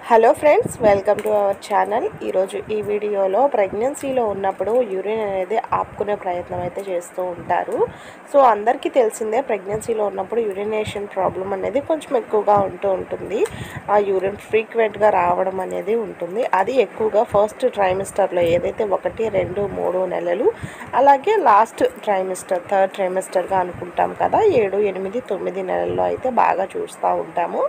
Hello friends, welcome to our channel. ఈరోజు ఈ వీడియోలో ప్రెగ్నెన్సీలో ఉన్నప్పుడు యూరిన్ అనేది ఆపుకునే ప్రయత్నం అయితే చేస్తూ ఉంటారు. సో అందరికీ తెలిసిందే, ప్రెగ్నెన్సీలో ఉన్నప్పుడు యూరినేషన్ ప్రాబ్లం అనేది కొంచెం ఎక్కువగా ఉంటుంది. ఆ యూరిన్ ఫ్రీక్వెంట్గా రావడం అనేది ఉంటుంది. అది ఎక్కువగా ఫస్ట్ ట్రైమిస్టర్లో ఏదైతే 1, 2, 3 నెలలు, అలాగే లాస్ట్ ట్రైమిస్టర్ థర్డ్ ట్రైమిస్టర్గా అనుకుంటాం కదా, 7, 8, 9 నెలల్లో అయితే బాగా చూస్తూ ఉంటాము.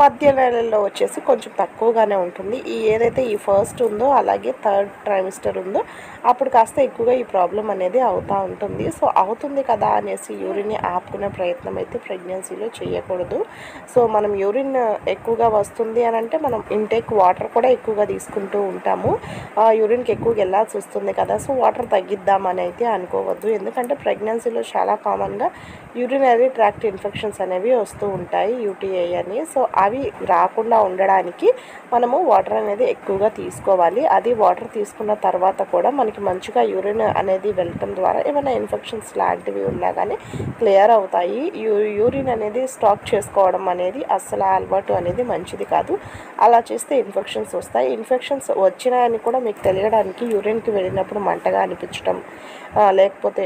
మధ్య నెలల్లో వచ్చేసి కొంచెం తక్కువగానే ఉంటుంది. ఏదైతే ఈ ఫస్ట్ ఉందో అలాగే థర్డ్ ట్రైమిస్టర్ ఉందో అప్పుడు కాస్త ఎక్కువగా ఈ ప్రాబ్లం అనేది అవుతూ ఉంటుంది. సో అవుతుంది కదా అనేసి యూరిన్ని ఆపుకునే ప్రయత్నం అయితే ప్రెగ్నెన్సీలో చేయకూడదు. సో మనం యూరిన్ ఎక్కువగా వస్తుంది అని అంటే మనం ఇంటేక్ వాటర్ కూడా ఎక్కువగా తీసుకుంటూ ఉంటాము. యూరిన్కి ఎక్కువగా వెళ్ళాల్సి వస్తుంది కదా, సో వాటర్ తగ్గిద్దామని అయితే అనుకోవద్దు. ఎందుకంటే ప్రెగ్నెన్సీలో చాలా కామన్గా యూరినరీ ట్రాక్ట్ ఇన్ఫెక్షన్స్ అనేవి వస్తూ ఉంటాయి, యూటీఐ అని. సో అవి రాకుండా ఉండడానికి మనము వాటర్ అనేది ఎక్కువగా తీసుకోవాలి. అది వాటర్ తీసుకున్న తర్వాత కూడా మనకి మంచిగా యూరిన్ అనేది వెళ్ళటం ద్వారా ఏమైనా ఇన్ఫెక్షన్స్ లాంటివి ఉన్నా కానీ క్లియర్ అవుతాయి. యూరిన్ అనేది స్టాక్ చేసుకోవడం అనేది అస్సలు అలవాటు అనేది మంచిది కాదు. అలా చేస్తే ఇన్ఫెక్షన్స్ వస్తాయి. ఇన్ఫెక్షన్స్ వచ్చినాయని కూడా మీకు తెలియడానికి యూరిన్కి వెళ్ళినప్పుడు మంటగా అనిపించడం, లేకపోతే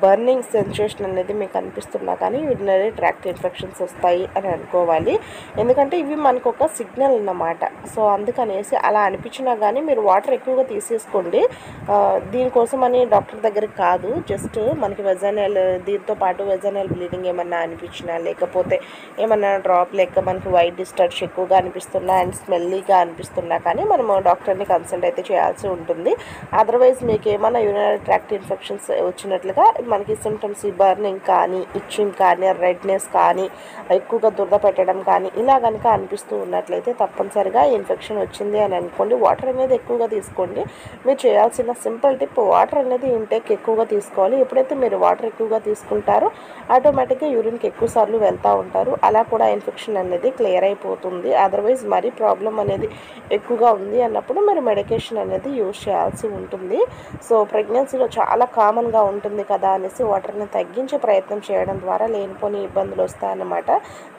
బర్నింగ్ సెన్సేషన్ అనేది మీకు అనిపిస్తున్నా కానీ యూరినరీ ట్రాక్ట్ ఇన్ఫెక్షన్స్ వస్తాయి అని అనుకోవాలి. ఎందుకంటే ఇవి మనకు ఒక సిగ్నల్ అన్నమాట. సో అందుకనేసి అలా అనిపించినా కానీ మీరు వాటర్ ఎక్కువగా తీసేసుకోండి. దీనికోసమని డాక్టర్ దగ్గరికి కాదు, జస్ట్ మనకి వెజైనల్ దీంతో పాటు వెజైనల్ బ్లీడింగ్ ఏమన్నా అనిపించినా, లేకపోతే ఏమన్నా డ్రాప్ లెక్క మనకి వైట్ డిశ్చార్జ్ ఎక్కువగా అనిపిస్తున్నా అండ్ స్మెల్లీగా అనిపిస్తున్నా కానీ మనము డాక్టర్ని కన్సల్ట్ అయితే చేయాల్సి ఉంటుంది. అదర్వైజ్ మీకు ఏమైనా యూరినరీ ట్రాక్ట్ ఇన్ఫెక్షన్స్ వచ్చినట్లుగా మనకి సిమ్టమ్స్ బర్నింగ్ కానీ, ఇచ్చింగ్ కానీ, రెడ్నెస్ కానీ, ఎక్కువగా దురద పెట్టడం కానీ ఇలా కనుక అనిపిస్తూ ఉన్నట్లయితే తప్పనిసరిగా ఇన్ఫెక్షన్ వచ్చింది అని అనుకోండి. వాటర్ అనేది ఎక్కువగా తీసుకోండి. మీరు చేయాల్సిన సింపుల్ టిప్, వాటర్ అనేది ఇంటేక్ ఎక్కువగా తీసుకోవాలి. ఎప్పుడైతే మీరు వాటర్ ఎక్కువగా తీసుకుంటారో ఆటోమేటిక్గా యూరిన్కి ఎక్కువ సార్లు వెళ్తూ ఉంటారు. అలా కూడా ఇన్ఫెక్షన్ అనేది క్లియర్ అయిపోతుంది. అదర్వైజ్ మరీ ప్రాబ్లం అనేది ఎక్కువగా ఉంది అన్నప్పుడు మీరు మెడికేషన్ అనేది యూజ్ చేయాల్సి ఉంటుంది. సో ప్రెగ్నెన్సీలో చాలా కామన్గా ఉంటుంది కదా అనేసి వాటర్ని తగ్గించే ప్రయత్నం చేయడం ద్వారా లేనిపోని ఇబ్బందులు వస్తాయన్నమాట.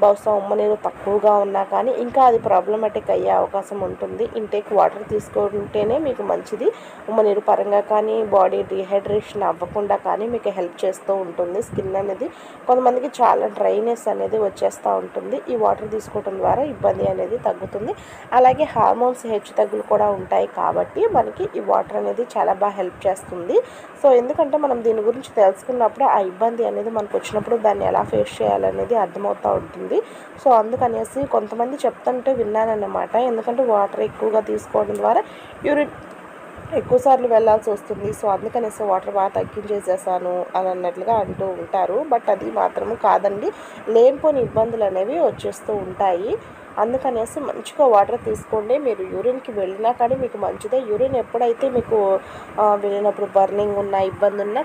బహుశా ఉమ్మనీరు తక్కువగా ఉన్నా కానీ ఇంకా అది ప్రాబ్లమాటిక్ అయ్యే అవకాశం ఉంటుంది. ఇంటేక్ వాటర్ తీసుకుంటేనే మీకు మంచిది. ఉమ్మనీరు పరంగా కానీ, బాడీ డీహైడ్రేషన్ అవ్వకుండా కానీ మీకు హెల్ప్ చేస్తూ ఉంటుంది. స్కిన్ అనేది కొంతమందికి చాలా డ్రైనెస్ అనేది వచ్చేస్తూ ఉంటుంది. ఈ వాటర్ తీసుకోవడం ద్వారా ఇబ్బంది అనేది తగ్గుతుంది. అలాగే హార్మోన్స్ హెచ్చుతగ్గులు కూడా ఉంటాయి కాబట్టి మనకి ఈ వాటర్ అనేది చాలా బాగా హెల్ప్ చేస్తుంది. సో ఎందుకంటే మనం దీని గురించి తెలుసుకున్నప్పుడు ఆ ఇబ్బంది అనేది మనకు వచ్చినప్పుడు దాన్ని ఎలా ఫేస్ చేయాలనేది అర్థమవుతూ ఉంటుంది. సో అందుకనేసి కొంతమంది చెప్తుంటే విన్నానన్నమాట. ఎందుకంటే వాటర్ ఎక్కువగా తీసుకోవడం ద్వారా యూరిన్ ఎక్కువసార్లు వెళ్ళాల్సి వస్తుంది. సో అందుకనేసి వాటర్ బాగా తగ్గించేసేసాను అని అన్నట్లుగా అంటూ ఉంటారు. బట్ అది మాత్రము కాదండి, లేనిపోని ఇబ్బందులు అనేవి వచ్చేస్తూ ఉంటాయి. అందుకనేసి మంచిగా వాటర్ తీసుకోండి. మీరు యూరిన్కి వెళ్ళినా కానీ మీకు మంచిదే. యూరిన్ ఎప్పుడైతే మీకు వెళ్ళినప్పుడు బర్నింగ్ ఉన్న ఇబ్బంది ఉన్నా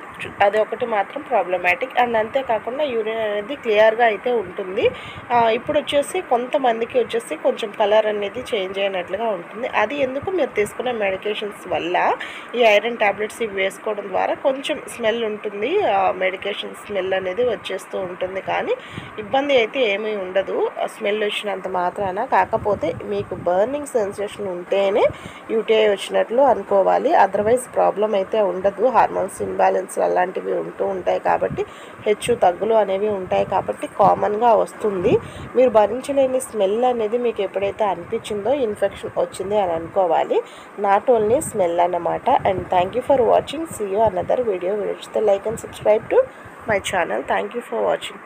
అది ఒకటి మాత్రం ప్రాబ్లమాటిక్. అండ్ అంతేకాకుండా యూరిన్ అనేది క్లియర్గా అయితే ఉంటుంది. ఇప్పుడు వచ్చేసి కొంతమందికి వచ్చేసి కొంచెం కలర్ అనేది చేంజ్ అయినట్లుగా ఉంటుంది. అది ఎందుకు, మీరు తీసుకునే మెడికేషన్స్ వల్ల ఈ ఐరన్ టాబ్లెట్స్ ఇవి వేసుకోవడం ద్వారా కొంచెం స్మెల్ ఉంటుంది. మెడికేషన్ స్మెల్ అనేది వచ్చేస్తూ ఉంటుంది కానీ ఇబ్బంది అయితే ఏమీ ఉండదు స్మెల్ వచ్చినంత మాత్రం. కాకపోతే మీకు బర్నింగ్ సెన్సేషన్ ఉంటేనే యూటీఐ వచ్చినట్లు అనుకోవాలి. అదర్వైజ్ ప్రాబ్లం అయితే ఉండదు. హార్మోన్స్ ఇంబ్యాలెన్స్ అలాంటివి ఉంటూ ఉంటాయి కాబట్టి హెచ్చు తగ్గులు అనేవి ఉంటాయి కాబట్టి కామన్గా వస్తుంది. మీరు భరించలేని స్మెల్ అనేది మీకు ఎప్పుడైతే అనిపించిందో ఇన్ఫెక్షన్ వచ్చింది అని అనుకోవాలి. నాట్ ఓన్లీ స్మెల్ అన్నమాట. And thank you for watching. See you another video. Like and subscribe to my channel. Thank you for watching.